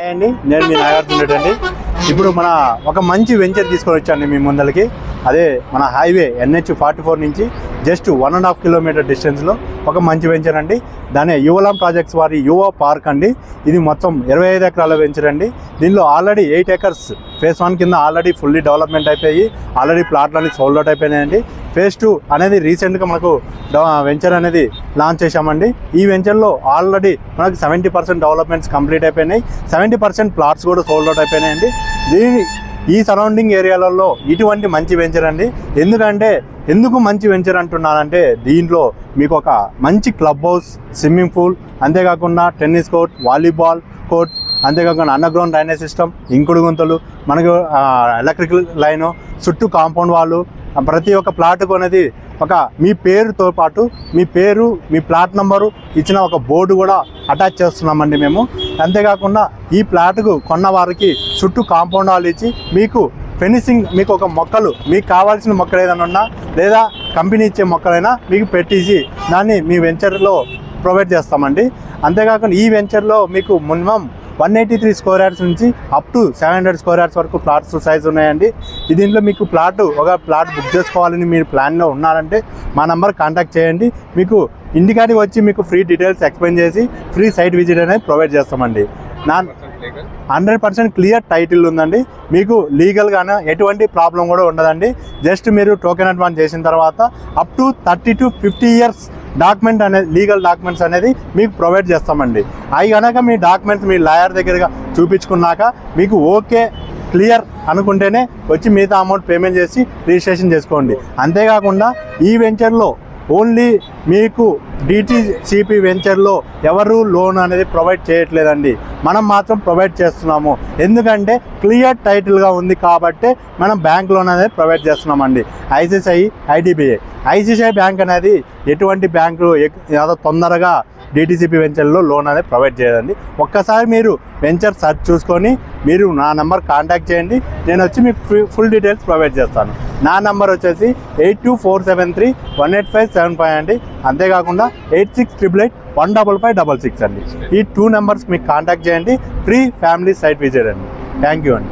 అండి నేను మీ నాగార్జున రెడ్డి అండి. ఇప్పుడు మన ఒక మంచి వెంచర్ తీసుకొని వచ్చాను మీ ముందరికి. అదే మన హైవే NH44 నుంచి జస్ట్ 1.5 కిలోమీటర్ డిస్టెన్స్లో ఒక మంచి వెంచర్ అండి. దాని యువలాం ప్రాజెక్ట్స్ వారి యువ పార్క్ అండి. ఇది మొత్తం 25 ఎకరాల వెంచర్ అండి. దీనిలో ఆల్రెడీ 8 ఎకర్స్ ఫేజ్ 1 కింద ఆల్రెడీ ఫుల్లీ డెవలప్మెంట్ అయిపోయి ఆల్రెడీ ప్లాట్లన్నీ సోల్డ్ అవుట్ అయిపోయినాయండి. ఫేజ్ 2 అనేది రీసెంట్గా మనకు వెంచర్ అనేది లాంచ్ చేశామండి. ఈ వెంచర్లో ఆల్రెడీ మనకు 70% డెవలప్మెంట్స్ కంప్లీట్ అయిపోయినాయి, 70% ప్లాట్స్ కూడా సోల్డ్ అవుట్ అయిపోయినాయండి. ఈ సరౌండింగ్ ఏరియాలలో ఇటువంటి మంచి వెంచర్ అండి. ఎందుకు మంచి వెంచర్ అంటున్నానంటే దీంట్లో మీకు ఒక మంచి క్లబ్ హౌస్, స్విమ్మింగ్ పూల్, అంతేకాకుండా టెన్నిస్ కోర్ట్, వాలీబాల్ కోర్ట్, అంతేకాకుండా అండర్ గ్రౌండ్ డ్రైనేజ్ సిస్టమ్, ఇంకుడు గుంతలు, మనకు ఎలక్ట్రికల్ లైను, చుట్టూ కాంపౌండ్ వాళ్ళు, ప్రతి ఒక్క ప్లాట్కు అనేది ఒక మీ పేరుతో పాటు మీ పేరు, మీ ప్లాట్ నెంబరు ఇచ్చిన ఒక బోర్డు కూడా అటాచ్ చేస్తున్నామండి మేము. అంతేకాకుండా ఈ ప్లాట్కు కొన్న వారికి చుట్టూ కాంపౌండ్ వాళ్ళు ఇచ్చి మీకు ఫెన్సింగ్, మీకు ఒక మొక్కలు, మీకు కావాల్సిన మొక్కలు ఏదైనా ఉన్నా లేదా కంపెనీ ఇచ్చే మొక్కలైనా మీకు పెట్టేసి దాన్ని మీ వెంచర్లో ప్రొవైడ్ చేస్తామండి. అంతేకాకుండా ఈ వెంచర్లో మీకు మినిమం 183 స్క్వేర్ యార్డ్స్ నుంచి అప్ టు 700 స్క్వేర్ యార్డ్స్ వరకు ప్లాట్స్ సైజ్ ఉన్నాయండి. దీంట్లో మీకు ఒక ప్లాట్ బుక్ చేసుకోవాలని మీరు ప్లాన్లో ఉన్నారంటే మా నెంబర్ కాంటాక్ట్ చేయండి. మీకు ఇంటికాడికి వచ్చి మీకు ఫ్రీ డీటెయిల్స్ ఎక్స్ప్లెయిన్ చేసి ఫ్రీ సైట్ విజిట్ అనేది ప్రొవైడ్ చేస్తామండి. 100% క్లియర్ టైటిల్ ఉందండి. మీకు లీగల్గానే ఎటువంటి ప్రాబ్లం కూడా ఉండదండి. జస్ట్ మీరు టోకెన్ అడ్వాన్స్ చేసిన తర్వాత up to 30 to 50 years document అనేది, లీగల్ డాక్యుమెంట్స్ అనేది మీకు ప్రొవైడ్ చేస్తామండి. అవి కనుక మీ డాక్యుమెంట్స్ మీ లాయర్ దగ్గరగా చూపించుకున్నాక మీకు ఓకే క్లియర్ అనుకుంటేనే వచ్చి మిగతా అమౌంట్ పేమెంట్ చేసి రిజిస్ట్రేషన్ చేసుకోండి. అంతేకాకుండా ఈ వెంచర్లో ఓన్లీ మీకు DTCP వెంచర్లో ఎవరు లోన్ అనేది ప్రొవైడ్ చేయట్లేదండి, మనం మాత్రం ప్రొవైడ్ చేస్తున్నాము. ఎందుకంటే క్లియర్ టైటిల్గా ఉంది కాబట్టి మనం బ్యాంక్ లోన్ అనేది ప్రొవైడ్ చేస్తున్నామండి. ICICI, IDBI. ICICI బ్యాంక్ అనేది ఎటువంటి బ్యాంకు తొందరగా DTCP వెంచర్లో లోన్ అనేది ప్రొవైడ్ చేయదండి. ఒక్కసారి మీరు వెంచర్ సర్చ్ చూసుకొని మీరు నా నెంబర్ కాంటాక్ట్ చేయండి, నేను వచ్చి మీకు ఫుల్ డీటెయిల్స్ ప్రొవైడ్ చేస్తాను. నా నెంబర్ వచ్చేసి 8247318575 అండి. అంతేకాకుండా 8688155566 అండి. ఈ 2 నెంబర్స్ మీకు కాంటాక్ట్ చేయండి. ఫ్రీ ఫ్యామిలీ సైట్ విజిట్ అండి. థ్యాంక్ యూ అండి.